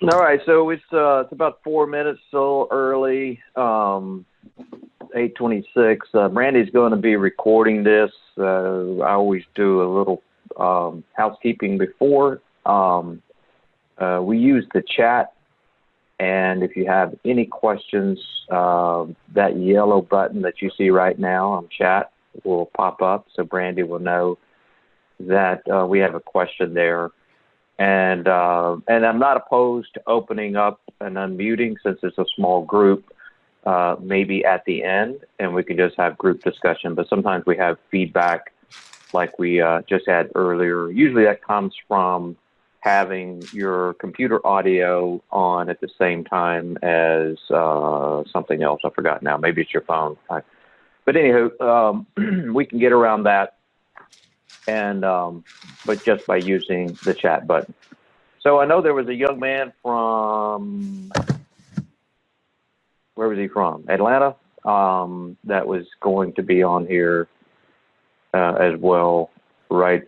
All right, so it's about 4 minutes, so early. 8:26. Brandy's going to be recording this. I always do a little housekeeping before. We use the chat, and if you have any questions, that yellow button that you see right now on chat will pop up, so Brandy will know that we have a question there. And I'm not opposed to opening up and unmuting since it's a small group, maybe at the end, and we can just have group discussion. But sometimes we have feedback like we just had earlier. Usually that comes from having your computer audio on at the same time as something else. I forgot now. Maybe it's your phone. But anywho, we can get around that. And but just by using the chat button. So I know there was a young man from, where was he from? Atlanta, that was going to be on here as well, right,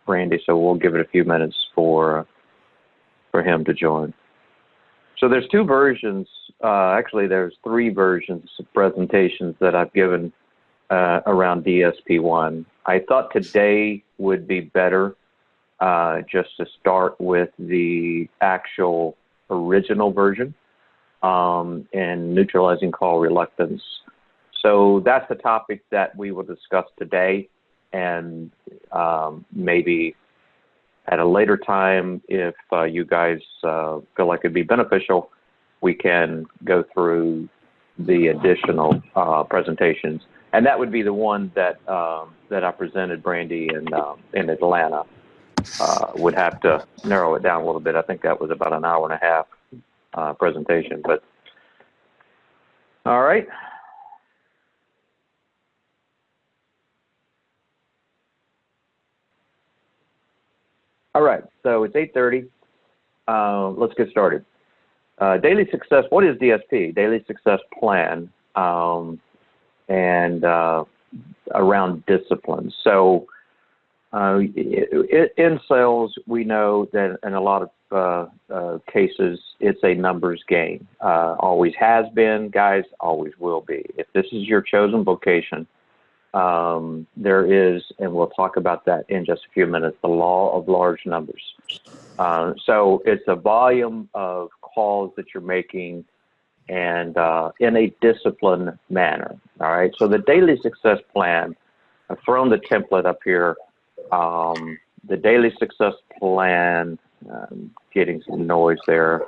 Randy? So we'll give it a few minutes for him to join. So there's two versions. Actually, there's three versions of presentations that I've given around DSP-1. I thought today would be better just to start with the actual original version and neutralizing call reluctance. So that's the topic that we will discuss today, and maybe at a later time, if you guys feel like it'd be beneficial, we can go through the additional presentations. And that would be the one that that I presented Brandy in Atlanta. Would have to narrow it down a little bit. I think that was about an hour and a half presentation. But all right. All right. So it's 8:30. Let's get started. Daily success. What is DSP? Daily Success Plan. And around discipline. So in sales, we know that in a lot of cases, it's a numbers game. Always has been, guys, always will be. If this is your chosen vocation, there is, and we'll talk about that in just a few minutes, the law of large numbers. So it's a volume of calls that you're making and in a disciplined manner. All right. So the Daily Success Plan, I've thrown the template up here. The Daily Success Plan, getting some noise there,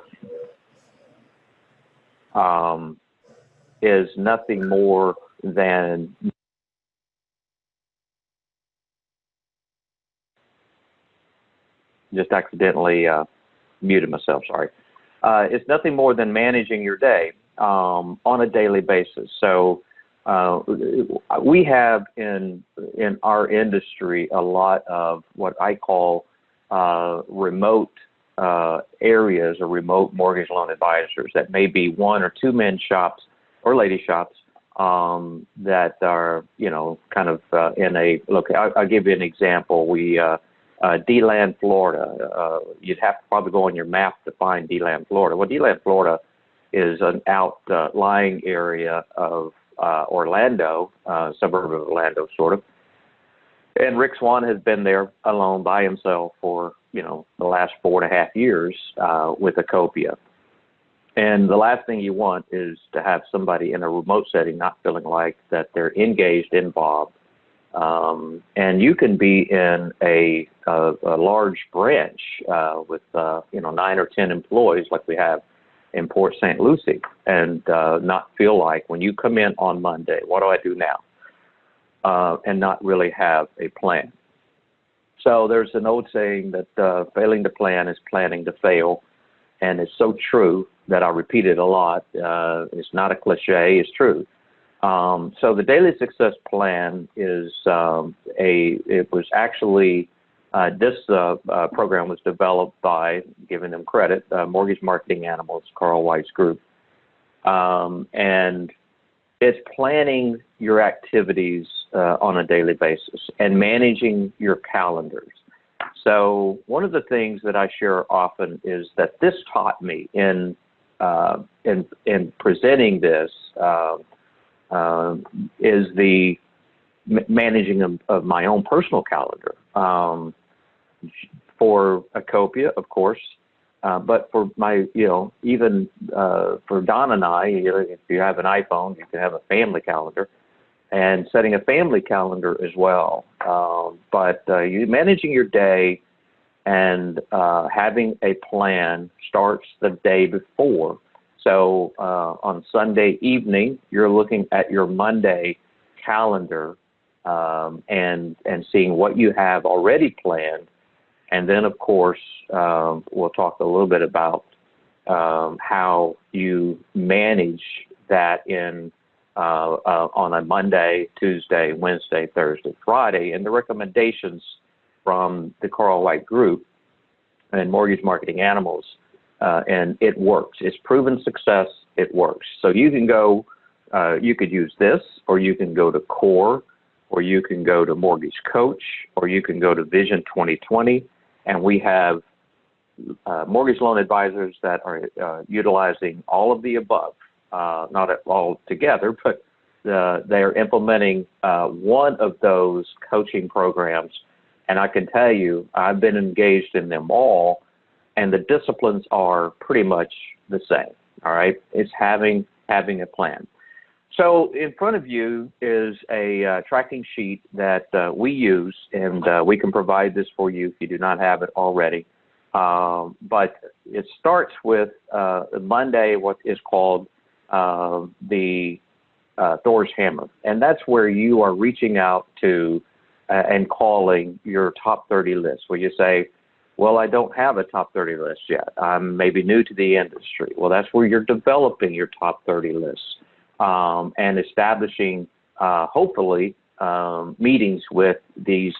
is nothing more than just accidentally muted myself. Sorry. It's nothing more than managing your day on a daily basis. So we have in our industry a lot of what I call remote areas or remote mortgage loan advisors that may be one or two men shops or lady shops that are, you know, kind of in a look. I'll give you an example. We DeLand, Florida. You'd have to probably go on your map to find DeLand, Florida. Well, DeLand, Florida is an outlying area of Orlando, suburb of Orlando, sort of. And Rick Swan has been there alone by himself for, you know, the last 4.5 years with a copia. And the last thing you want is to have somebody in a remote setting not feeling like that they're engaged, involved. And you can be in a large branch with, you know, 9 or 10 employees like we have in Port St. Lucie and not feel like when you come in on Monday, what do I do now? And not really have a plan. So there's an old saying that failing to plan is planning to fail. And it's so true that I repeat it a lot. It's not a cliche, it's true. So the Daily Success Plan is it was actually, this program was developed by, giving them credit, Mortgage Marketing Animals, Carl Weiss Group. And it's planning your activities on a daily basis and managing your calendars. So one of the things that I share often is that this taught me in presenting this is the managing of my own personal calendar. For Acopia, of course, but for my, even for Don and I, if you have an iPhone, you can have a family calendar, and setting a family calendar as well. But you managing your day and having a plan starts the day before. So on Sunday evening, you're looking at your Monday calendar and seeing what you have already planned. And then, of course, we'll talk a little bit about how you manage that on a Monday, Tuesday, Wednesday, Thursday, Friday, and the recommendations from the Carl White Group and Mortgage Marketing Animals. And it works. It's proven success. It works. So you can go, you could use this, or you can go to CORE, or you can go to Mortgage Coach, or you can go to Vision 2020. And we have mortgage loan advisors that are utilizing all of the above, not all together, but they are implementing one of those coaching programs. And I can tell you, I've been engaged in them all, and the disciplines are pretty much the same. All right, it's having a plan. So in front of you is a tracking sheet that we use, and we can provide this for you if you do not have it already. But it starts with Monday, what is called the Thor's Hammer, and that's where you are reaching out to and calling your top 30 list, where you say, well, I don't have a top 30 list yet. I'm maybe new to the industry. Well, that's where you're developing your top 30 lists. And establishing, hopefully, meetings with these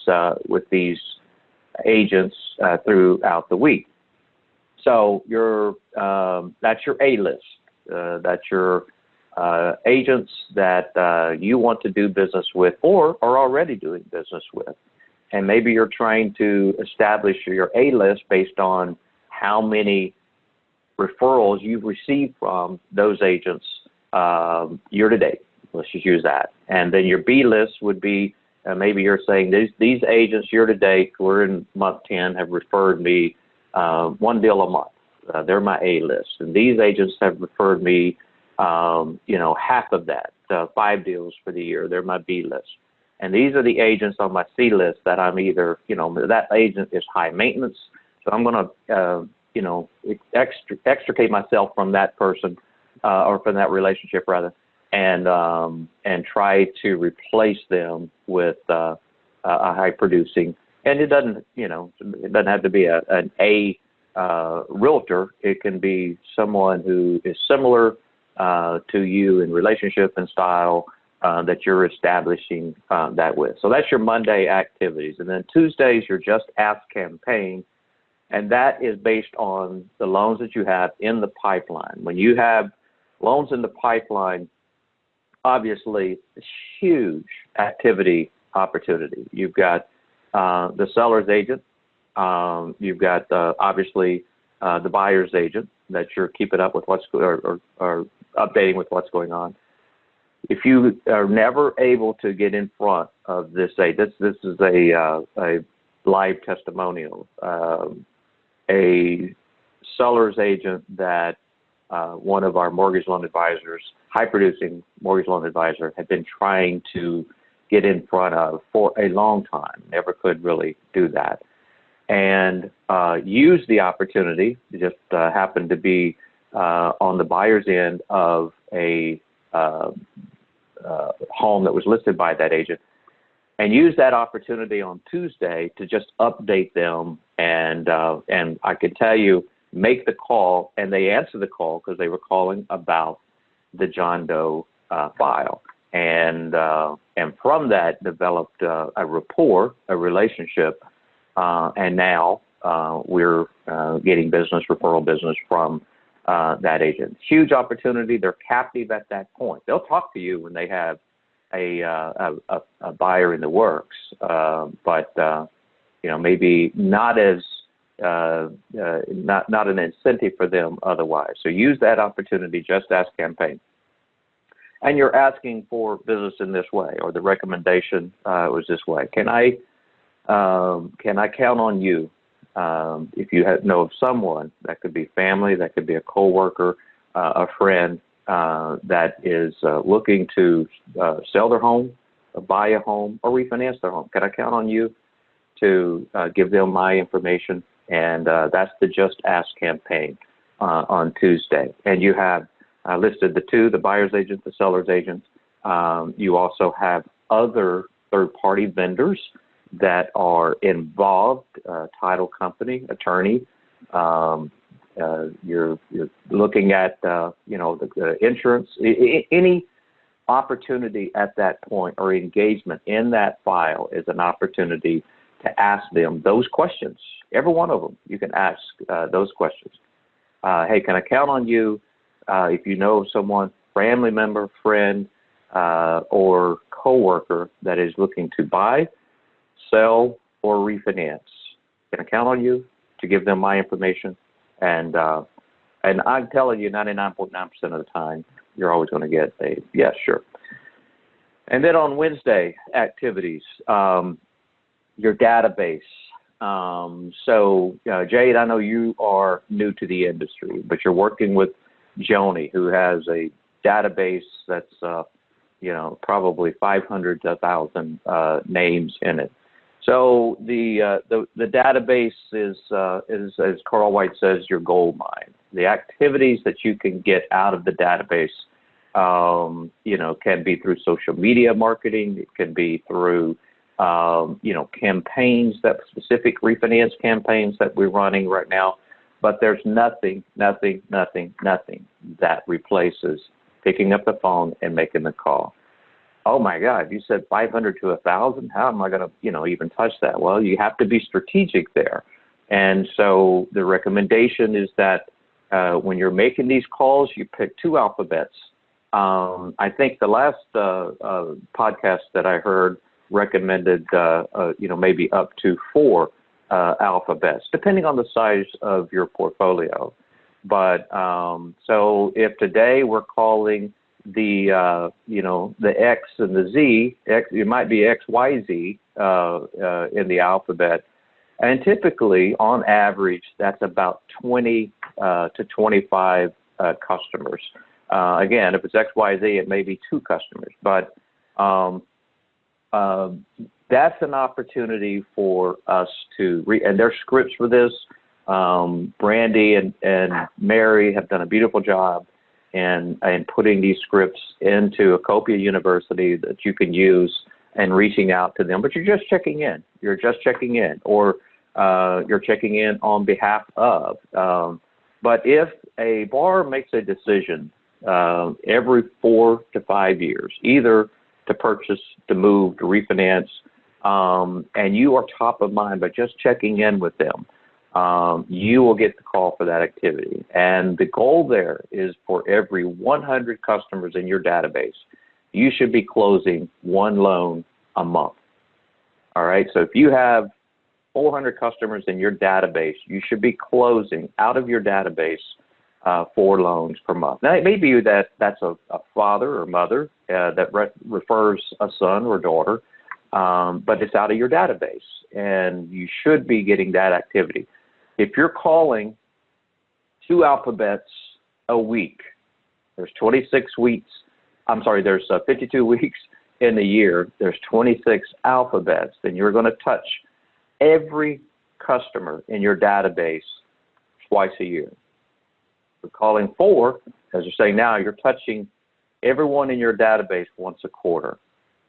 agents throughout the week. So that's your A list. That's your agents that you want to do business with or are already doing business with. And maybe you're trying to establish your A list based on how many referrals you've received from those agents year to date. Let's just use that. And then your B list would be maybe you're saying these agents year to date, we're in month 10, have referred me one deal a month. They're my A list. And these agents have referred me, half of that, 5 deals for the year. They're my B list. And these are the agents on my C list that I'm either, that agent is high maintenance. So I'm going to, extricate myself from that person or from that relationship rather, and try to replace them with a high producing. And it doesn't, it doesn't have to be an A realtor. It can be someone who is similar to you in relationship and style that you're establishing that with. So that's your Monday activities. And then Tuesdays, your Just Ask campaign. And that is based on the loans that you have in the pipeline. When you have loans in the pipeline, obviously, huge activity opportunity. You've got the seller's agent. You've got, obviously, the buyer's agent that you're keeping up with or updating with what's going on. If you are never able to get in front of this agent, this is a live testimonial. A seller's agent that one of our mortgage loan advisors, high-producing mortgage loan advisor, had been trying to get in front of for a long time, never could really do that, and used the opportunity, just happened to be on the buyer's end of a home that was listed by that agent, and used that opportunity on Tuesday to just update them. And I could tell you, make the call, and they answered the call because they were calling about the John Doe file. And from that developed a rapport, a relationship, and now we're getting referral business from that agent. Huge opportunity. They're captive at that point. They'll talk to you when they have a buyer in the works, but maybe not as not an incentive for them otherwise. So use that opportunity. Just Ask campaign, and you're asking for business in this way, or the recommendation was this way. Can I count on you? If you know of someone, that could be family, that could be a coworker, a friend that is looking to sell their home, buy a home, or refinance their home. Can I count on you to give them my information? And that's the Just Ask campaign on Tuesday. And you have listed the buyer's agent, the seller's agent. You also have other third-party vendors that are involved, title company, attorney. You're looking at, the insurance, any opportunity at that point or engagement in that file is an opportunity to ask them those questions. Every one of them, you can ask those questions. Hey, can I count on you if you know someone, family member, friend, or coworker that is looking to buy, sell, or refinance? Can I count on you to give them my information? And I'm telling you, 99.9% of the time, you're always going to get a yes, sure. And then on Wednesday, activities, your database. So Jade, I know you are new to the industry, but you're working with Joni, who has a database that's, probably 500 to 1,000 names in it. So the database is, as Carl White says, your gold mine. The activities that you can get out of the database, can be through social media marketing. It can be through, campaigns, that specific refinance campaigns that we're running right now. But there's nothing that replaces picking up the phone and making the call. Oh my God, you said 500 to 1,000. How am I going to, even touch that? Well, you have to be strategic there. And so the recommendation is that when you're making these calls, you pick two alphabets. I think the last podcast that I heard recommended, maybe up to 4 alphabets, depending on the size of your portfolio. But so if today we're calling the X and the Z, it might be X, Y, Z in the alphabet. And typically, on average, that's about 20 to 25 customers. Again, if it's X, Y, Z, it may be 2 customers. But that's an opportunity for us to and there's scripts for this. Brandy and Mary have done a beautiful job in putting these scripts into Acopia University that you can use and reaching out to them. But you're just checking in. Or you're checking in on behalf of. But if a borrower makes a decision every 4 to 5 years, either to purchase, to move, to refinance, and you are top of mind by just checking in with them, you will get the call for that activity. And the goal there is for every 100 customers in your database, you should be closing 1 loan a month. All right, so if you have 400 customers in your database, you should be closing out of your database 4 loans per month. Now, it may be that that's a father or mother that refers a son or daughter, but it's out of your database, and you should be getting that activity. If you're calling 2 alphabets a week, there's 26 weeks. I'm sorry, there's 52 weeks in the year. There's 26 alphabets, then you're going to touch every customer in your database twice a year. We're calling 4, as you're saying now, you're touching everyone in your database once a quarter.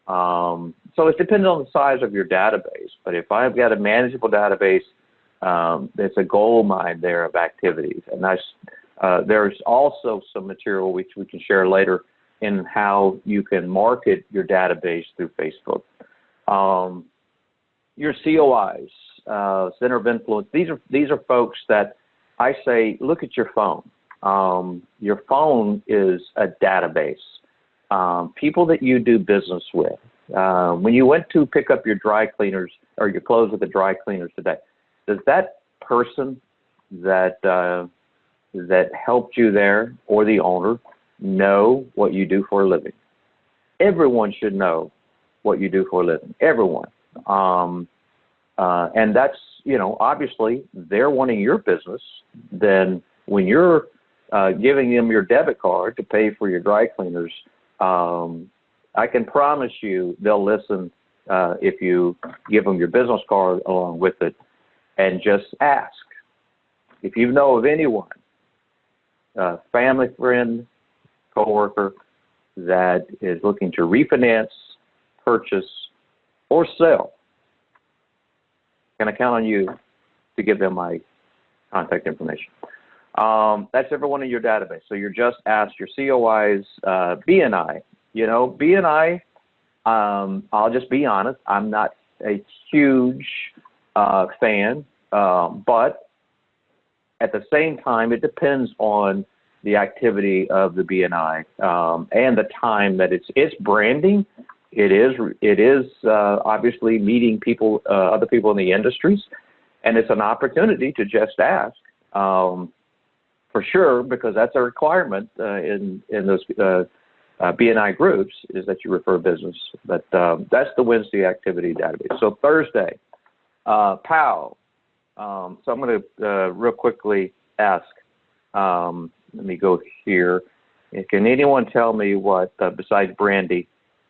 So it depends on the size of your database. But if I've got a manageable database, there's a gold mine there of activities. And there's also some material which we can share later in how you can market your database through Facebook. Your COIs, Center of Influence, these are folks that I say, look at your phone. Your phone is a database. People that you do business with, When you went to pick up your dry cleaners or your clothes at the dry cleaners today, does that person that that helped you there or the owner know what you do for a living? Everyone should know what you do for a living. Everyone. And that's, obviously they're wanting your business. Then when you're giving them your debit card to pay for your dry cleaners, I can promise you they'll listen if you give them your business card along with it, and just ask. If you know of anyone, family, friend, coworker that is looking to refinance, purchase, or sell, can I count on you to give them my contact information? That's everyone in your database. So you're just asked your COIs, BNI. BNI, I'll just be honest, I'm not a huge fan, but at the same time, it depends on the activity of the BNI and the time that it's branding. It is obviously meeting people, other people in the industries, and it's an opportunity to just ask for sure, because that's a requirement in those BNI groups, is that you refer business. But that's the Wednesday activity database. So Thursday, POW. So I'm going to real quickly ask. Let me go here. Can anyone tell me what, besides Brandy,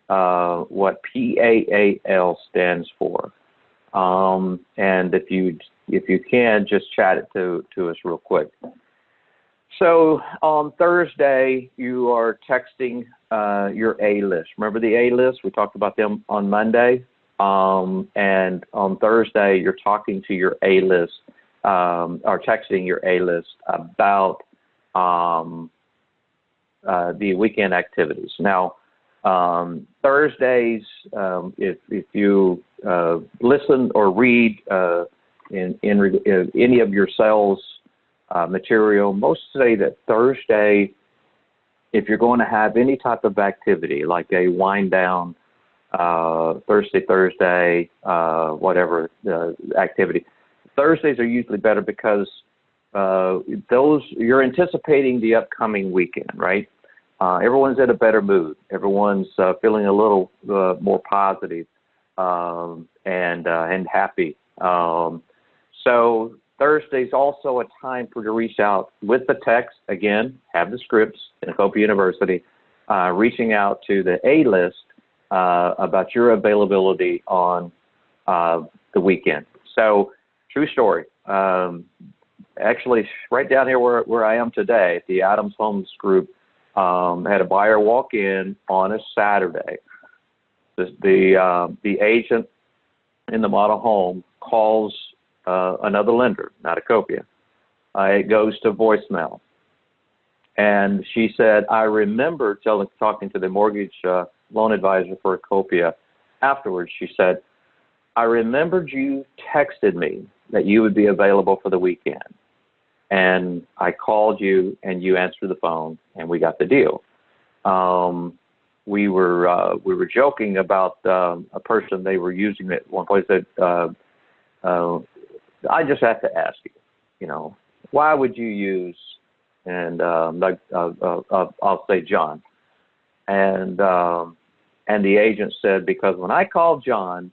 what PAAL stands for? And if you can, just chat it to us real quick. So on Thursday, you are texting your A-list. Remember the A-list? We talked about them on Monday. And on Thursday, you're talking to your A-list, or texting your A-list about the weekend activities. Now, Thursdays, if you listen or read in any of your sales material, most say that Thursday, if you're going to have any type of activity, like a wind down, Thursday, whatever activity, Thursdays are usually better because you're anticipating the upcoming weekend, right? Everyone's in a better mood. Everyone's feeling a little more positive, and happy. So Thursday's also a time for you to reach out with the text. Again, have the scripts in Acopia University, reaching out to the A-list about your availability on the weekend. So, true story. Actually, right down here where I am today, the Adams Homes Group had a buyer walk in on a Saturday. The agent in the model home calls another lender, not Acopia. It goes to voicemail. And she said, I remember talking to the mortgage loan advisor for Acopia afterwards. She said, I remembered you texted me that you would be available for the weekend. And I called you and you answered the phone and we got the deal. We were joking about a person they were using at one place that I just have to ask you, why would you use, and I'll say John, and the agent said, because when I call John,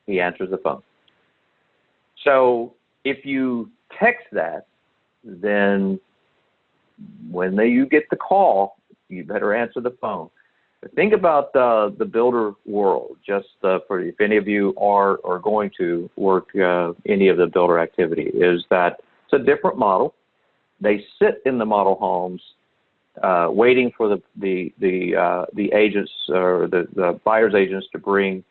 he answers the phone. So if you text that, then when you get the call, you better answer the phone. But think about the builder world, just for if any of you are going to work any of the builder activity, is that it's a different model. They sit in the model homes waiting for the agents or the buyer's agents to bring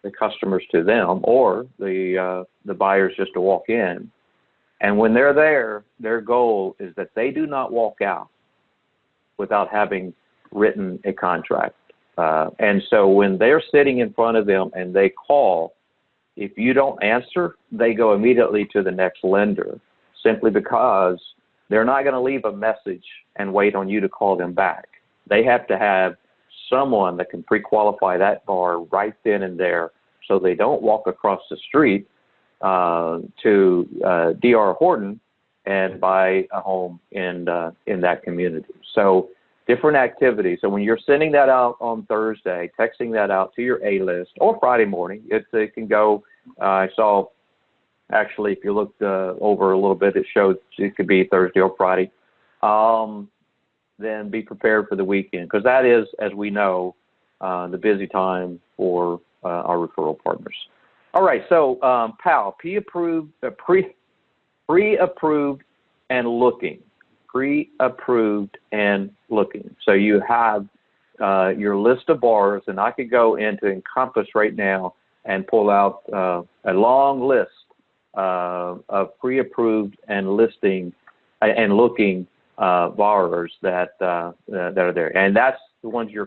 the customers to them, or the buyers just to walk in. And when they're there, their goal is that they do not walk out without having written a contract. And so when they're sitting in front of them and they call, if you don't answer, they go immediately to the next lender, simply because they're not going to leave a message and wait on you to call them back. They have to have someone that can pre-qualify that bar right then and there, so they don't walk across the street to D.R. Horton and buy a home in that community. So different activities. So when you're sending that out on Thursday, texting that out to your A-list, or Friday morning, it can go. I saw, actually, if you looked over a little bit, it showed it could be Thursday or Friday. Then be prepared for the weekend, because that is, as we know, the busy time for our referral partners. All right, so PAL, pre-approved and looking. Pre-approved and looking. So you have your list of bars, and I could go into Encompass right now and pull out a long list of pre-approved and listing and looking borrowers that are there, and that's the ones you're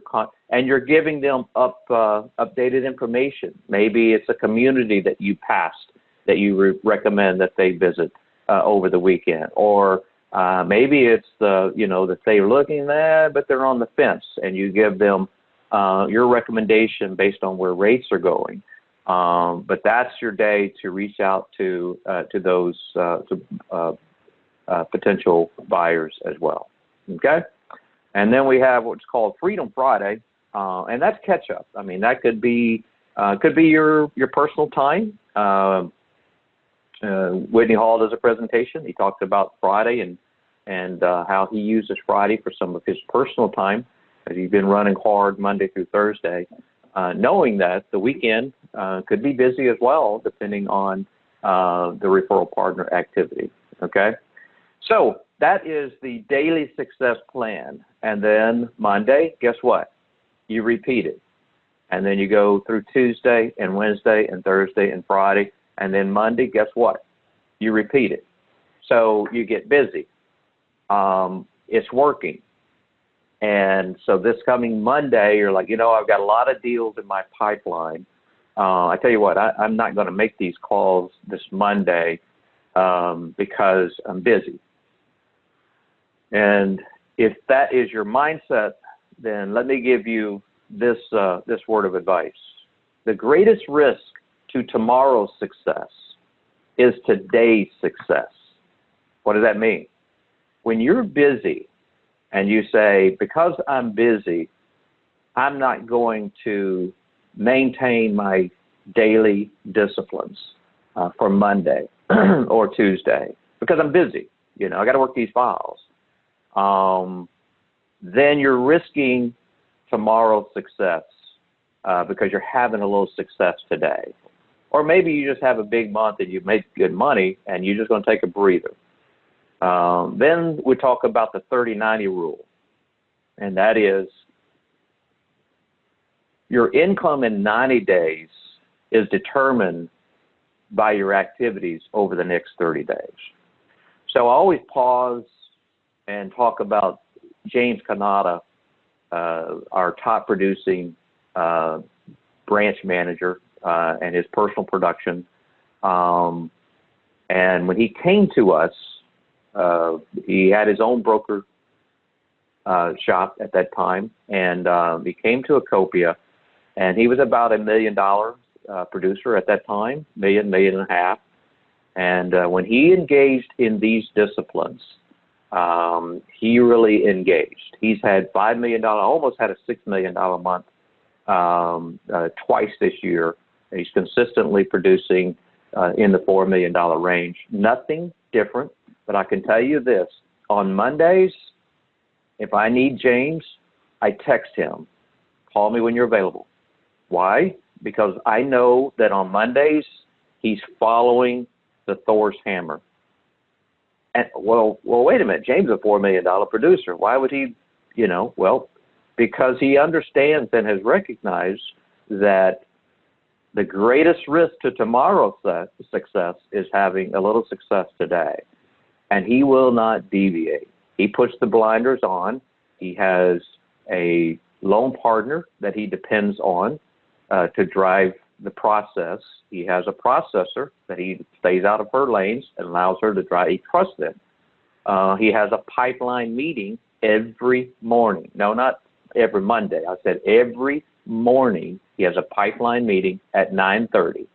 giving them updated information. Maybe it's a community that you passed that you recommend that they visit over the weekend, or maybe it's that they're looking there but they're on the fence, and you give them your recommendation based on where rates are going. But that's your day to reach out to those potential buyers as well. Okay, and then we have what's called Freedom Friday, and that's catch up. I mean, that could be your personal time. Whitney Hall does a presentation. He talks about Friday and how he uses Friday for some of his personal time, as he's been running hard Monday through Thursday, knowing that the weekend could be busy as well, depending on the referral partner activity. Okay. So that is the daily success plan. And then Monday, guess what? You repeat it. And then you go through Tuesday and Wednesday and Thursday and Friday. And then Monday, guess what? You repeat it. So you get busy. It's working. And so this coming Monday, you're like, I've got a lot of deals in my pipeline. I tell you what, I'm not going to make these calls this Monday because I'm busy. And if that is your mindset, then let me give you this word of advice. The greatest risk to tomorrow's success is today's success. What does that mean? When you're busy and you say, because I'm busy, I'm not going to maintain my daily disciplines for Monday or Tuesday because I'm busy. I got to work these files. Then you're risking tomorrow's success because you're having a little success today. Or maybe you just have a big month and you make good money and you're just going to take a breather. Then we talk about the 30-90 rule, and that is your income in 90 days is determined by your activities over the next 30 days. So I always pause and talk about James Canada, our top producing branch manager, and his personal production. And when he came to us, he had his own broker shop at that time, and he came to Acopia, and he was about $1 million producer at that time, $1.5 million. And when he engaged in these disciplines, he really engaged. He's had $5 million, almost had a $6 million month twice this year. He's consistently producing in the $4 million range. Nothing different, but I can tell you this. On Mondays, if I need James, I text him. Call me when you're available. Why? Because I know that on Mondays, he's following the Thor's hammer. And well, wait a minute. James is a $4 million producer. Why would he, well, because he understands and has recognized that the greatest risk to tomorrow's success is having a little success today. And he will not deviate. He puts the blinders on. He has a loan partner that he depends on to drive the process. He has a processor that he stays out of her lanes and allows her to drive. He trusts them. He has a pipeline meeting every morning. No, not every Monday. I said every morning he has a pipeline meeting at 9:30.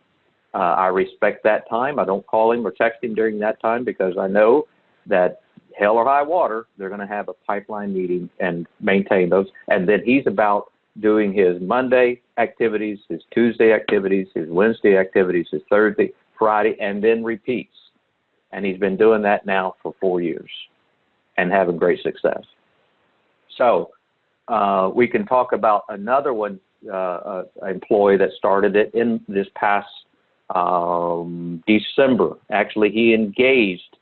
I respect that time. I don't call him or text him during that time because I know that hell or high water, they're going to have a pipeline meeting and maintain those. And then he's about doing his Monday activities, his Tuesday activities, his Wednesday activities, his Thursday, Friday, and then repeats. And he's been doing that now for 4 years and having great success. So we can talk about another one, employee that started it in this past December. Actually, he engaged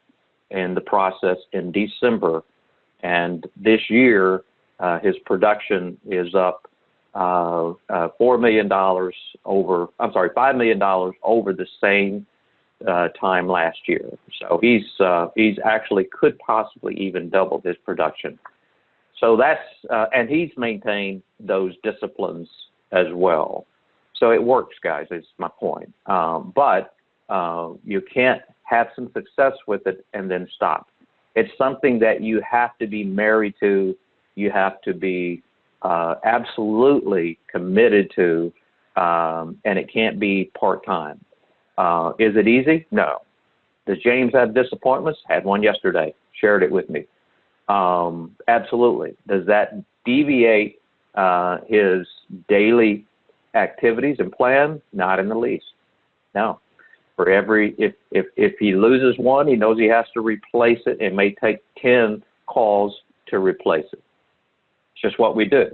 in the process in December, and this year his production is up $4 million over. I'm sorry, $5 million over the same time last year. So he's actually could possibly even double his production. So that's and he's maintained those disciplines as well. So it works, guys. Is my point. But you can't have some success with it and then stop. It's something that you have to be married to. You have to be absolutely committed to, and it can't be part-time. Is it easy? No. Does James have disappointments? Had one yesterday. Shared it with me. Absolutely. Does that deviate his daily activities and plan? Not in the least. No. For every, if he loses one, he knows he has to replace it. It may take 10 calls to replace it. It's just what we do.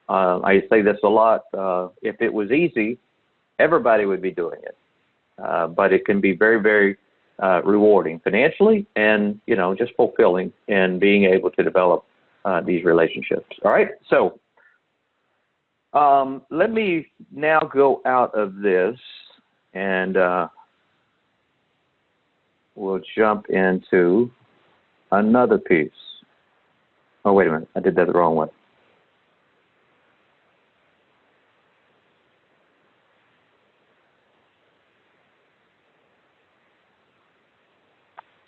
I say this a lot. If it was easy, everybody would be doing it. But it can be very, very rewarding financially and, you know, just fulfilling in being able to develop these relationships. All right. So let me now go out of this and we'll jump into another piece. Oh, wait a minute. I did that the wrong way.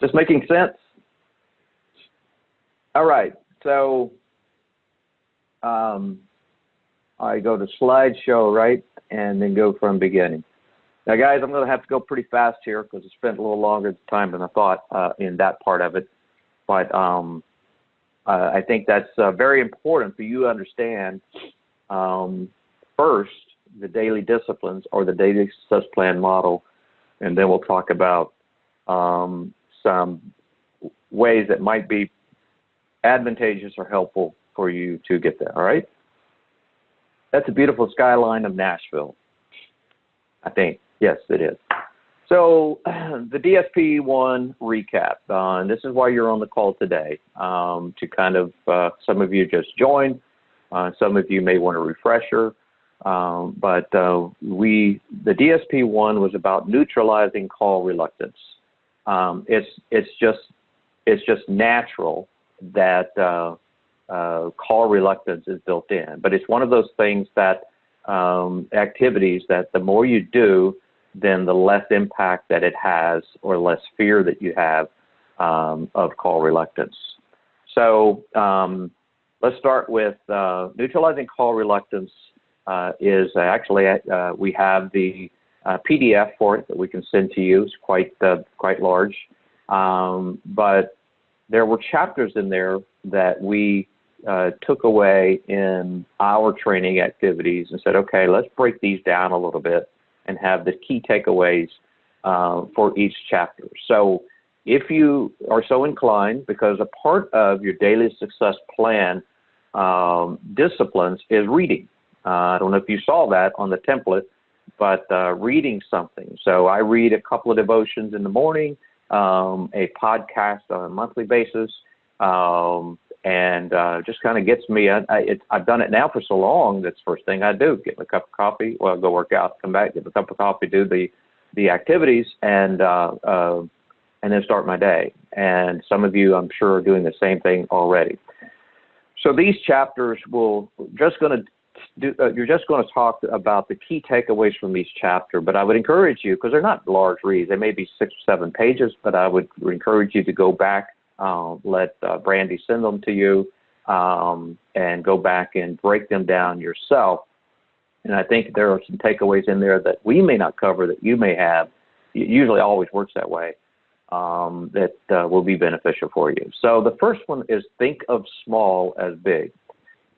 Just making sense? All right. So I go to slideshow, right? And then go from beginning. Now, guys, I'm going to have to go pretty fast here because I spent a little longer time than I thought in that part of it. But I think that's very important for you to understand, first, the daily disciplines or the daily success plan model, and then we'll talk about some ways that might be advantageous or helpful for you to get there, all right? That's a beautiful skyline of Nashville, I think. Yes, it is. So the DSP-1 recap, and this is why you're on the call today, to kind of, some of you just joined, some of you may want a refresher, but the DSP-1 was about neutralizing call reluctance. It's just natural that call reluctance is built in, but it's one of those things that activities that the more you do, then the less impact that it has or less fear that you have of call reluctance. So let's start with neutralizing call reluctance is actually, we have the PDF for it that we can send to you. It's quite large. But there were chapters in there that we took away in our training activities and said, okay, let's break these down a little bit and have the key takeaways for each chapter. So if you are so inclined, because a part of your daily success plan disciplines is reading. I don't know if you saw that on the template, but reading something. So I read a couple of devotions in the morning, a podcast on a monthly basis, and just kind of gets me. I've done it now for so long. That's the first thing I do: get a cup of coffee, well, go work out, come back, get a cup of coffee, do the activities, and then start my day. And some of you, I'm sure, are doing the same thing already. So these chapters you're just going to talk about the key takeaways from each chapter, but I would encourage you, because they're not large reads, they may be 6 or 7 pages, but I would encourage you to go back, let Brandy send them to you, and go back and break them down yourself. And I think there are some takeaways in there that we may not cover that you may have. It usually always works that way, that will be beneficial for you. So the first one is think of small as big.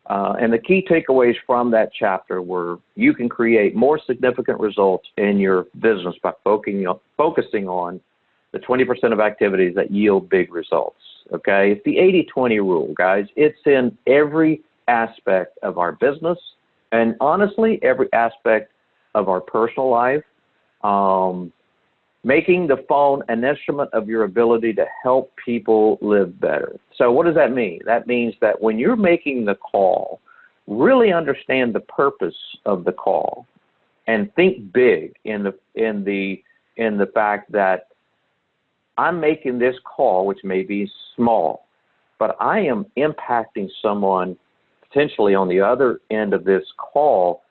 And the key takeaways from that chapter were you can create more significant results in your business by focusing on the 20% of activities that yield big results. Okay, it's the 80-20 rule, guys. It's in every aspect of our business and honestly, every aspect of our personal life. Making the phone an instrument of your ability to help people live better. So what does that mean? That means that when you're making the call, really understand the purpose of the call and think big in the fact that I'm making this call, which may be small, but I am impacting someone potentially on the other end of this call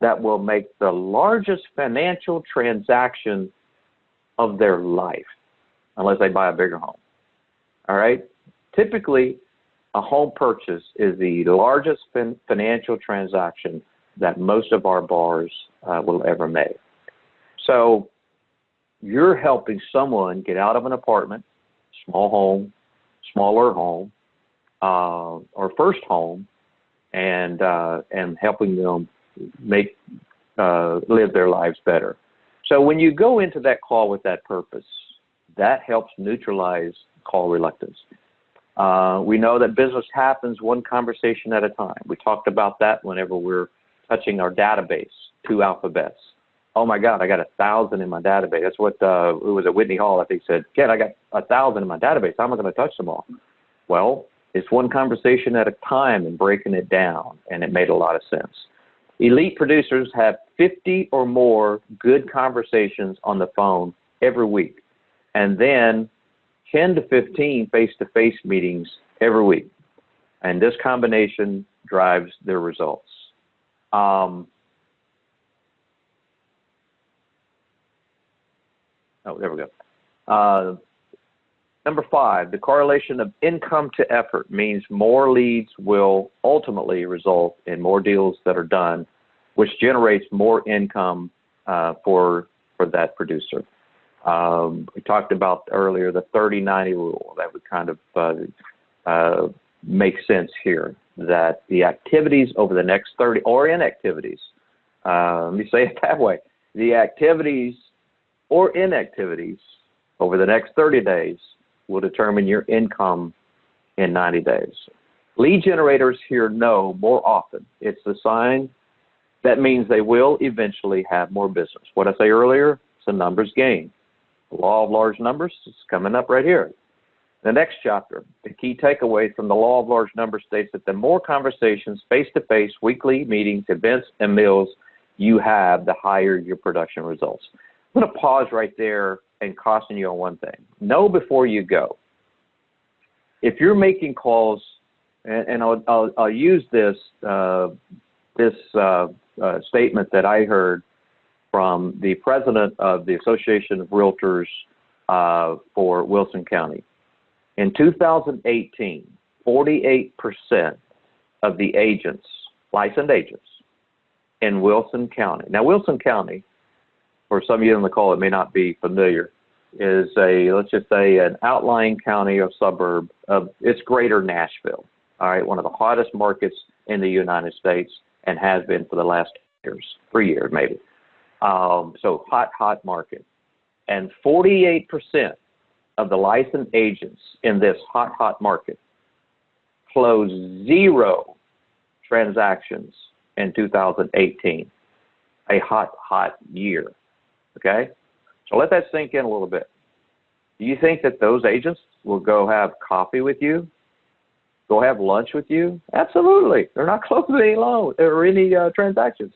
that will make the largest financial transaction of their life, unless they buy a bigger home. All right? Typically, a home purchase is the largest financial transaction that most of our bars will ever make. So you're helping someone get out of an apartment, small home, smaller home, or first home, and helping them live their lives better. So when you go into that call with that purpose, that helps neutralize call reluctance. We know that business happens one conversation at a time. We talked about that whenever we're touching our database, 2 alphabets. Oh my God, I got 1,000 in my database. That's what, it was at Whitney Hall, I think, said, Ken, I got 1,000 in my database. How am I going to touch them all? Well, it's one conversation at a time and breaking it down, and it made a lot of sense. Elite producers have 50 or more good conversations on the phone every week, and then 10 to 15 face-to-face meetings every week. And this combination drives their results. There we go. Number 5, the correlation of income to effort means more leads will ultimately result in more deals that are done, which generates more income for that producer. We talked about earlier the 30-90 rule. That would kind of make sense here, that the activities over the next 30, or inactivities, let me say it that way, the activities or inactivities over the next 30 days will determine your income in 90 days. Lead generators here know more often. It's a sign that means they will eventually have more business. What I say earlier, it's a numbers game. The law of large numbers is coming up right here. The next chapter, the key takeaway from the law of large numbers states that the more conversations, face-to-face, weekly meetings, events, and meals you have, the higher your production results. I'm going to pause right there and caution you on one thing. Know before you go. If you're making calls, and I'll use this statement that I heard from the president of the Association of Realtors for Wilson County. In 2018, 48% of the agents, licensed agents in Wilson County. Now, Wilson County, for some of you on the call that may not be familiar, is let's just say an outlying county or suburb of, it's greater Nashville. All right, one of the hottest markets in the United States and has been for the last 3 years maybe. So hot market. And 48% of the licensed agents in this hot market closed 0 transactions in 2018, a hot year. Okay? So let that sink in a little bit. Do you think that those agents will go have coffee with you? Go have lunch with you? Absolutely. They're not closing any loans or any transactions.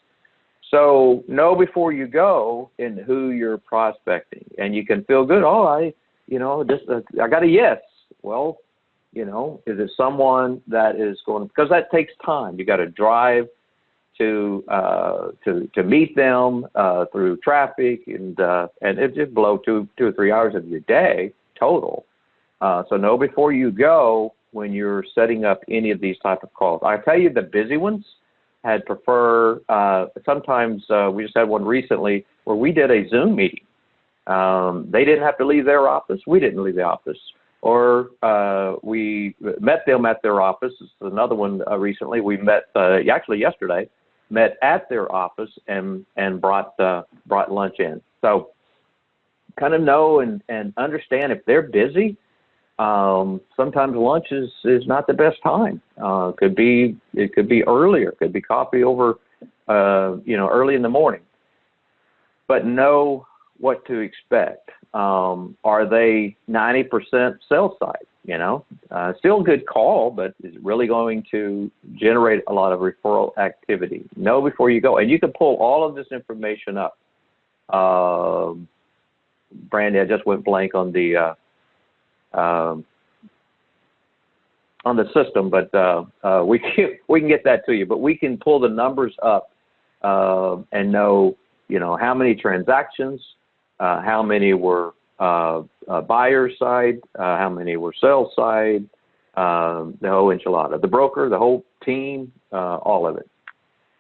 So know before you go in who you're prospecting, and you can feel good. Oh, I got a yes. Well, is it someone that is going, because that takes time. You got to drive to meet them through traffic, and it just blow 2 or 3 hours of your day total. So know before you go when you're setting up any of these type of calls. I tell you, the busy ones had prefer, sometimes we just had one recently where we did a Zoom meeting. They didn't have to leave their office. We didn't leave the office. Or we met them at their office. This is another one recently. We met, actually yesterday, met at their office and brought lunch in. So kind of know and understand if they're busy. Sometimes lunch is not the best time. It could be earlier. It could be coffee over, early in the morning. But know what to expect. Are they 90% sales side? Still a good call, but is it really going to generate a lot of referral activity? Know before you go, and you can pull all of this information up. Brandy, I just went blank on the system, but we can get that to you. But we can pull the numbers up and know, how many transactions, how many were buyer side, how many were sales side, the whole enchilada, the broker, the whole team, all of it.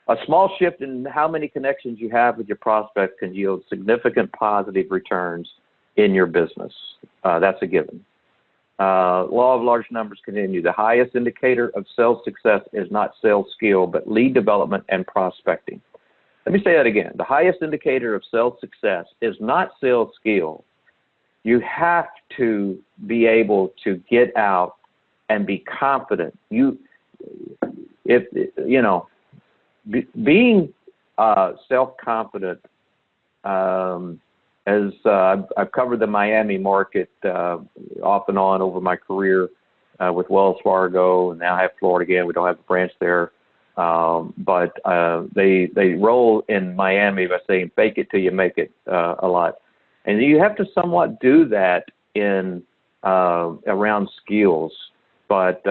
A small shift in how many connections you have with your prospect can yield significant positive returns in your business. That's a given. Law of large numbers continue. The highest indicator of sales success is not sales skill, but lead development and prospecting. Let me say that again. The highest indicator of sales success is not sales skill. You have to be able to get out and be confident. Being self-confident, as I've covered the Miami market off and on over my career with Wells Fargo, and now I have Florida again. We don't have a branch there. But they roll in Miami by saying fake it till you make it a lot. And you have to somewhat do that in around skills. But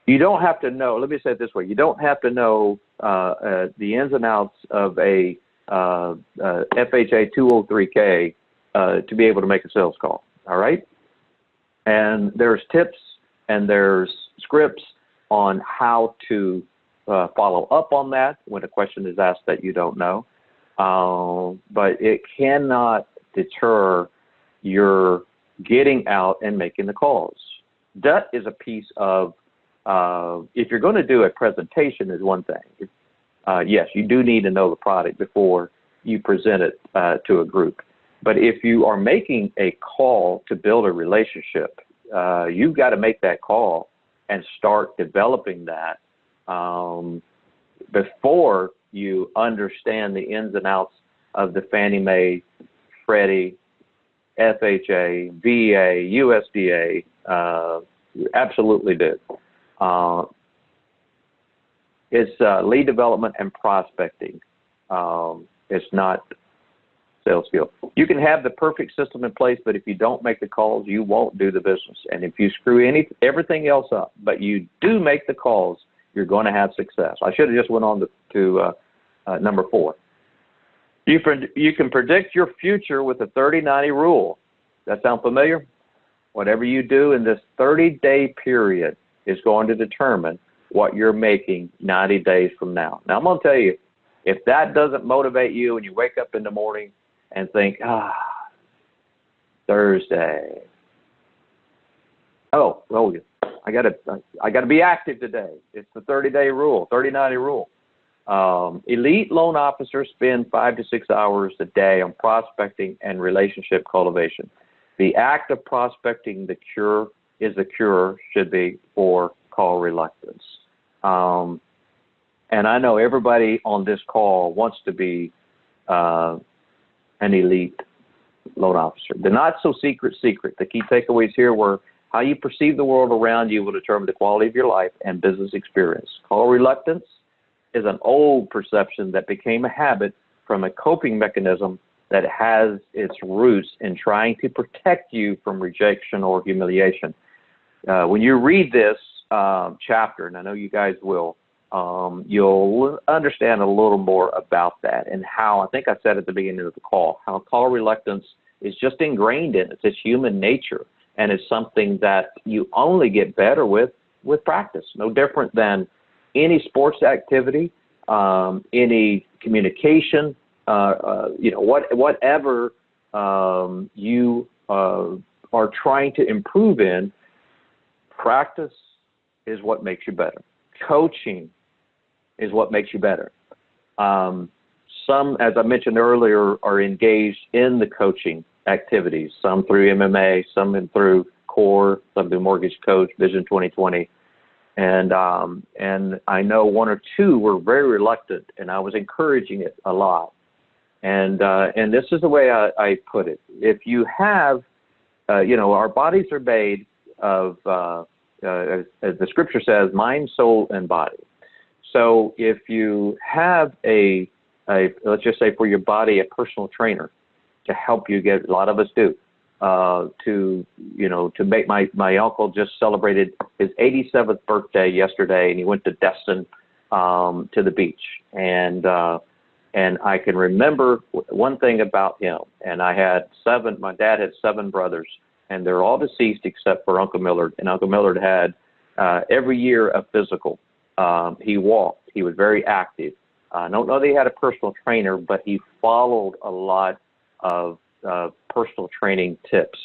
you don't have to know, let me say it this way, you don't have to know the ins and outs of a FHA 203K to be able to make a sales call, all right? And there's tips and there's scripts on how to follow up on that when a question is asked that you don't know. But it cannot deter your getting out and making the calls. That is a piece of, if you're going to do a presentation is one thing. Yes, you do need to know the product before you present it to a group. But if you are making a call to build a relationship, you've got to make that call and start developing that before you understand the ins and outs of the Fannie Mae, Freddie, FHA, VA, USDA. You absolutely do. It's lead development and prospecting. It's not sales skill. You can have the perfect system in place, but if you don't make the calls, you won't do the business. And if you screw everything else up, but you do make the calls, you're going to have success. I should have just went on to number 4. You can predict your future with the 30-90 rule. That sound familiar? Whatever you do in this 30-day period is going to determine what you're making 90 days from now. Now, I'm going to tell you, if that doesn't motivate you and you wake up in the morning and think, Thursday. Oh, I gotta be active today. It's the 30-day rule, 30-90 rule. Elite loan officers spend 5 to 6 hours a day on prospecting and relationship cultivation. The act of prospecting, the cure should be for call reluctance. And I know everybody on this call wants to be an elite loan officer. The not so secret. The key takeaways here were how you perceive the world around you will determine the quality of your life and business experience. Call reluctance is an old perception that became a habit from a coping mechanism that has its roots in trying to protect you from rejection or humiliation. When you read this chapter, and I know you guys will, you'll understand a little more about that and how, I think I said at the beginning of the call, how call reluctance It's just ingrained in us. It's human nature, and it's something that you only get better with practice. No different than any sports activity, any communication, whatever you are trying to improve in. Practice is what makes you better. Coaching is what makes you better. Some, as I mentioned earlier, are engaged in the coaching activities, some through MMA, some through CORE, some through Mortgage Coach, Vision 2020. And I know one or two were very reluctant, and I was encouraging it a lot. And this is the way I put it. If you have, our bodies are made of, as the scripture says, mind, soul, and body. So if you have let's just say for your body, a personal trainer to help you get, a lot of us do, to make, my uncle just celebrated his 87th birthday yesterday, and he went to Destin, to the beach. And I can remember one thing about him, and my dad had 7 brothers, and they're all deceased except for Uncle Millard. And Uncle Millard had, every year, a physical. He walked. He was very active. I don't know that he had a personal trainer, but he followed a lot of personal training tips.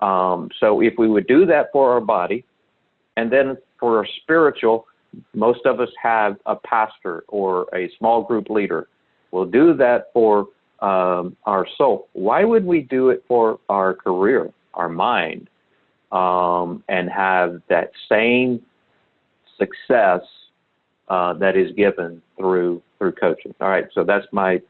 So if we would do that for our body, and then for our spiritual, most of us have a pastor or a small group leader. We'll do that for our soul. Why would we do it for our career, our mind, and have that same success that is given through coaching? All right, so that's my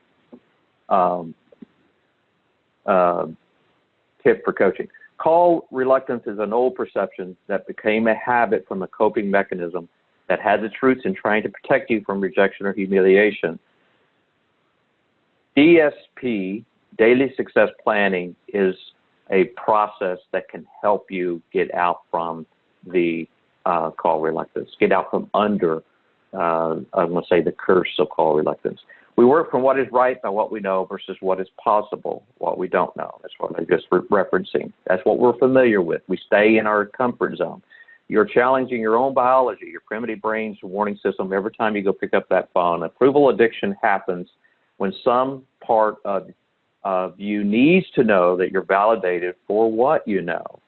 tip for coaching. Call reluctance is an old perception that became a habit from a coping mechanism that has its roots in trying to protect you from rejection or humiliation. DSP, Daily Success Planning, is a process that can help you get out from the call reluctance, get out from under, I'm going to say, the curse of call reluctance. We work from what is right by what we know versus what is possible, what we don't know. That's what I'm just referencing. That's what we're familiar with. We stay in our comfort zone. You're challenging your own biology, your primitive brain's warning system every time you go pick up that phone. Approval addiction happens when some part of you needs to know that you're validated for what you know.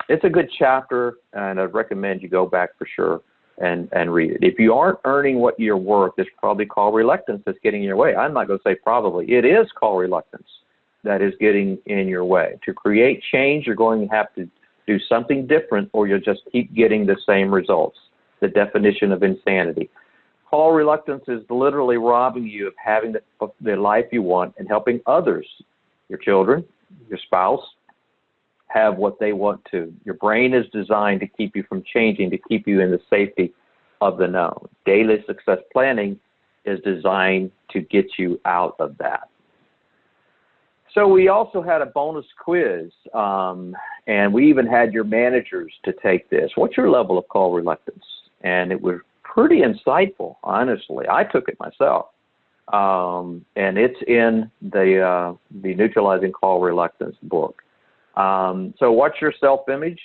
It's a good chapter, and I'd recommend you go back for sure and read it. If you aren't earning what you're worth, it's probably call reluctance that's getting in your way. I'm not going to say probably. It is call reluctance that is getting in your way. To create change, you're going to have to do something different, or you'll just keep getting the same results. The definition of insanity. Call reluctance is literally robbing you of having the life you want and helping others, your children, your spouse, have what they want to. Your brain is designed to keep you from changing, to keep you in the safety of the known. Daily Success Planning is designed to get you out of that. So we also had a bonus quiz, and we even had your managers to take this. What's your level of call reluctance? And it was pretty insightful, honestly. I took it myself. And it's in the Neutralizing Call Reluctance book. So what's your self-image?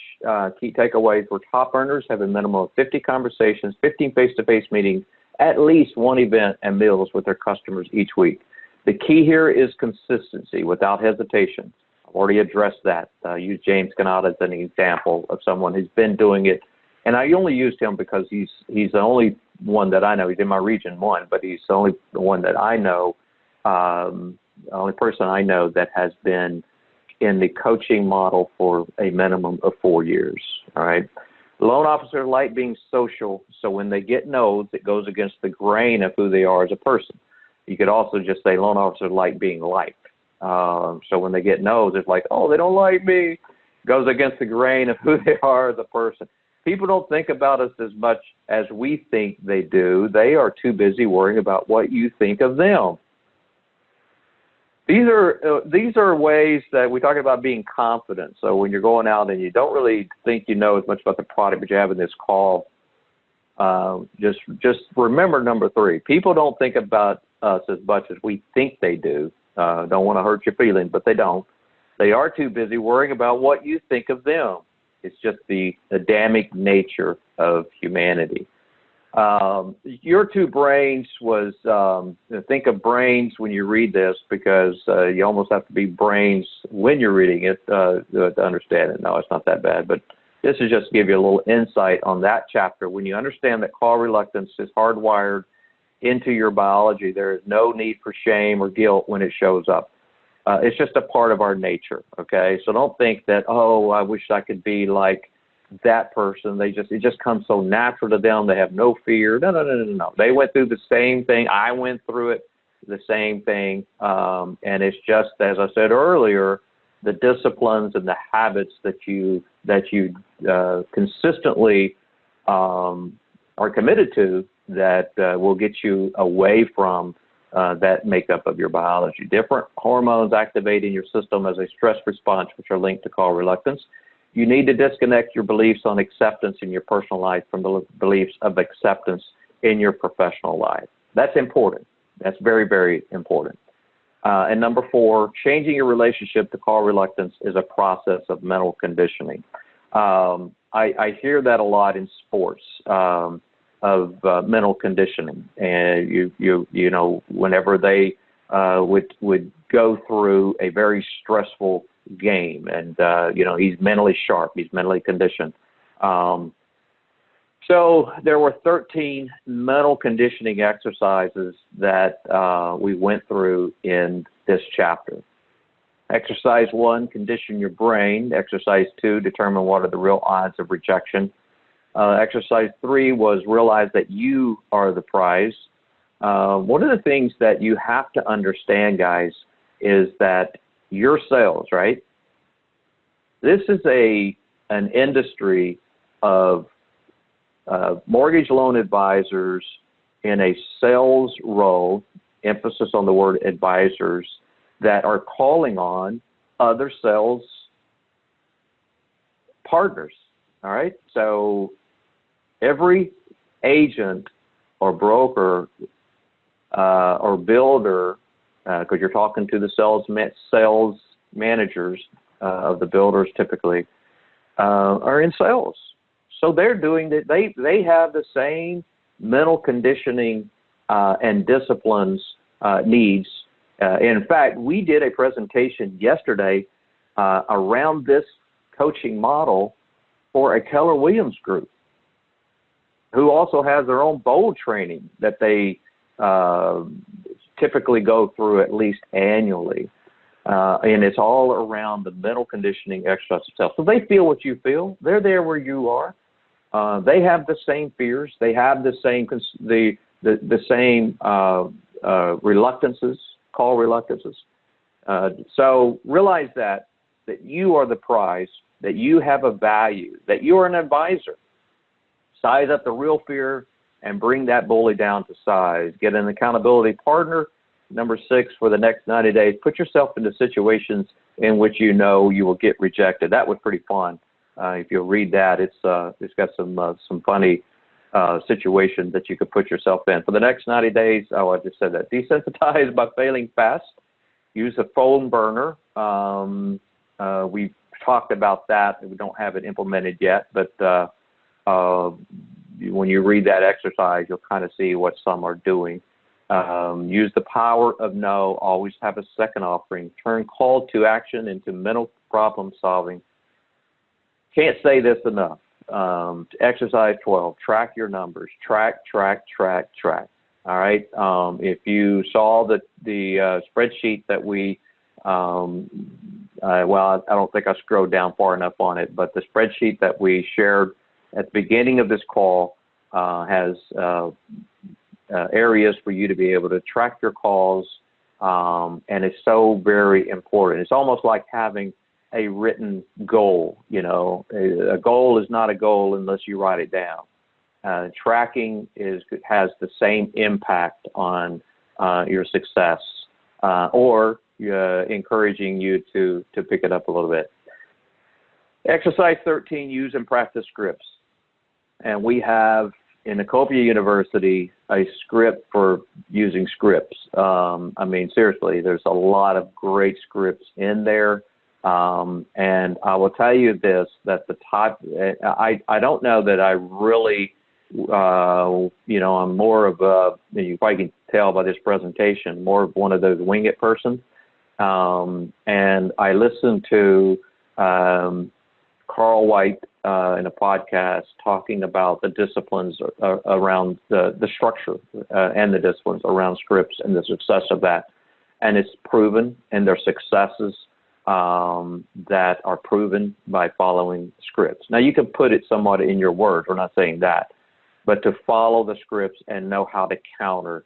Key takeaways were top earners have a minimum of 50 conversations, 15 face-to-face meetings, at least one event and meals with their customers each week. The key here is consistency without hesitation. I've already addressed that. Use James Canada as an example of someone who's been doing it. And I only used him because he's the only one that I know. He's in my region one, but he's the only one that I know, the only person I know that has been in the coaching model for a minimum of 4 years. All right. Loan officers like being social, so when they get no's, it goes against the grain of who they are as a person. You could also just say loan officers like being liked. So when they get no's, it's like, oh, they don't like me. Goes against the grain of who they are as a person. People don't think about us as much as we think they do. They are too busy worrying about what you think of them. These are ways that we talk about being confident. So when you're going out and you don't really think you know as much about the product, but you have in this call, just remember number 3. People don't think about us as much as we think they do. Don't want to hurt your feelings, but they don't. They are too busy worrying about what you think of them. It's just the Adamic nature of humanity. Your two brains was, think of brains when you read this, because you almost have to be brains when you're reading it to understand it. No, it's not that bad, but this is just to give you a little insight on that chapter. When you understand that call reluctance is hardwired into your biology, there is no need for shame or guilt when it shows up. It's just a part of our nature, okay? So don't think that, oh, I wish I could be like that person. It just comes so natural to them. They have no fear. No. They went through the same thing. I went through it, the same thing. And it's just, as I said earlier, the disciplines and the habits that you consistently are committed to that will get you away from that makeup of your biology. Different hormones activate in your system as a stress response, which are linked to call reluctance. You need to disconnect your beliefs on acceptance in your personal life from the beliefs of acceptance in your professional life. That's important. That's very, very important. And number 4, changing your relationship to call reluctance is a process of mental conditioning. I hear that a lot in sports of mental conditioning, and you know, whenever they would go through a very stressful game, and you know, he's mentally sharp, he's mentally conditioned. So there were 13 mental conditioning exercises that we went through in this chapter. Exercise 1, condition your brain. Exercise 2, determine what are the real odds of rejection. Exercise 3 was realize that you are the prize. One of the things that you have to understand, guys, is that your sales, right? This is an industry of mortgage loan advisors in a sales role, emphasis on the word advisors, that are calling on other sales partners. All right. So every agent or broker or builder, because you're talking to the sales managers of the builders typically, are in sales. So they're doing that. They have the same mental conditioning and disciplines needs. In fact, we did a presentation yesterday around this coaching model for a Keller Williams group, who also has their own BOLD training that they typically go through at least annually. And it's all around the mental conditioning exercise itself. So they feel what you feel. They're there where you are. They have the same fears. They have the same same reluctances, call reluctances. So realize that you are the prize, that you have a value, that you are an advisor. Size up the real fear and bring that bully down to size. Get an accountability partner. Number 6, for the next 90 days, put yourself into situations in which you know you will get rejected. That was pretty fun. If you'll read that, it's got some funny situations that you could put yourself in. For the next 90 days, I just said that. Desensitize by failing fast. Use a phone burner. We've talked about that. We don't have it implemented yet, but when you read that exercise, you'll kind of see what some are doing. Use the power of no. Always have a second offering. Turn call to action into mental problem solving. Can't say this enough. Exercise 12, track your numbers. Track. All right. If you saw the spreadsheet that we, well, I don't think I scrolled down far enough on it, but the spreadsheet that we shared at the beginning of this call has areas for you to be able to track your calls, and it's so very important. It's almost like having a written goal. You know, a goal is not a goal unless you write it down. Tracking has the same impact on your success, or encouraging you to pick it up a little bit. Exercise 13, use and practice scripts. And we have in Ecopia University a script for using scripts. I mean, seriously, there's a lot of great scripts in there. And I will tell you this, that the type, I don't know that I really, you know, I'm more of a, you probably can tell by this presentation, more of one of those wing it persons. And I listened to Carl White in a podcast talking about the disciplines around the structure and the disciplines around scripts and the success of that. And it's proven, and their successes that are proven by following scripts. Now, you can put it somewhat in your words. We're not saying that. But to follow the scripts and know how to counter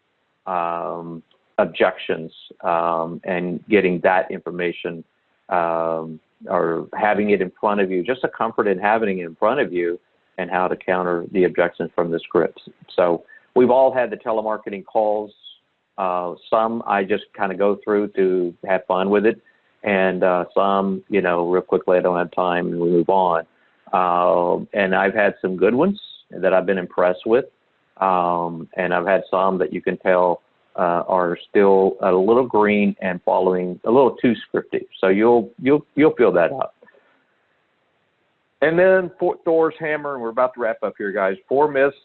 objections and getting that information or having it in front of you, just a comfort in having it in front of you and how to counter the objections from the scripts. So we've all had the telemarketing calls. Some I just kind of go through to have fun with it. And some, you know, real quickly, I don't have time and we move on. And I've had some good ones that I've been impressed with. And I've had some that you can tell are still a little green and following a little too scripty. So you'll feel that out. And then Thor's hammer, and we're about to wrap up here, guys. 4 myths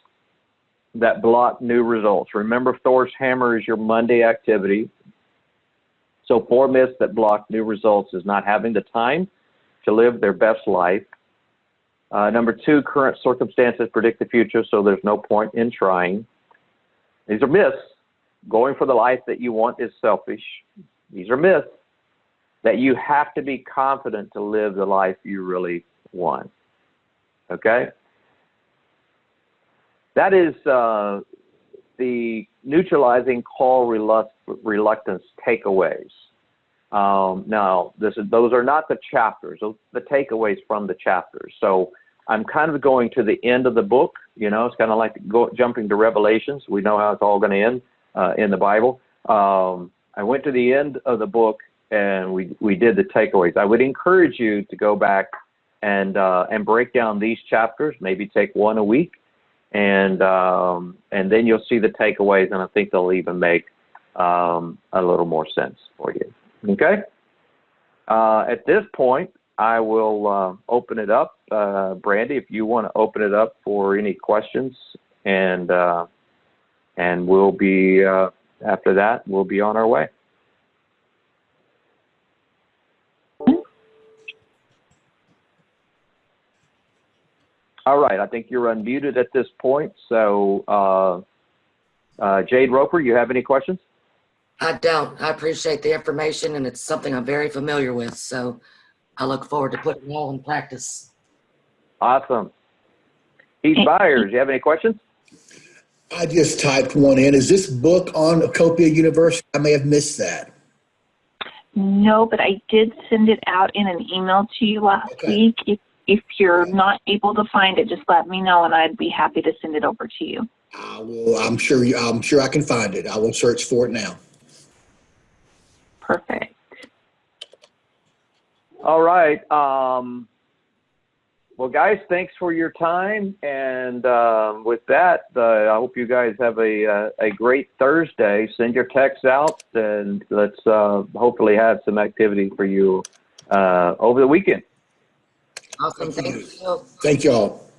that block new results. Remember, Thor's hammer is your Monday activity. So 4 myths that block new results is not having the time to live their best life. Number 2, current circumstances predict the future, so there's no point in trying. These are myths. Going for the life that you want is selfish. These are myths. That you have to be confident to live the life you really want. Okay? That is the neutralizing call reluctance takeaways. Now, those are not the chapters, those are the takeaways from the chapters. So I'm kind of going to the end of the book. You know, it's kind of like jumping to Revelations. We know how it's all going to end in the Bible. I went to the end of the book and we did the takeaways. I would encourage you to go back and break down these chapters, maybe take one a week, and then you'll see the takeaways, and I think they'll even make a little more sense for you. Okay? At this point, I will open it up. Brandy, if you want to open it up for any questions, and we'll be, after that, we'll be on our way. All right, I think you're unmuted at this point. So, Jade Roper, you have any questions? I don't. I appreciate the information, and it's something I'm very familiar with. So I look forward to putting it all in practice. Awesome. Heath Byers, you have any questions? I just typed one in. Is this book on Copia University? I may have missed that. No, but I did send it out in an email to you last week. If you're not able to find it, just let me know, and I'd be happy to send it over to you. I will. I'm sure I can find it. I will search for it now. Perfect. All right. Well, guys, thanks for your time. And with that, I hope you guys have a great Thursday. Send your texts out, and let's hopefully have some activity for you over the weekend. Awesome. Thank you. Thank you all.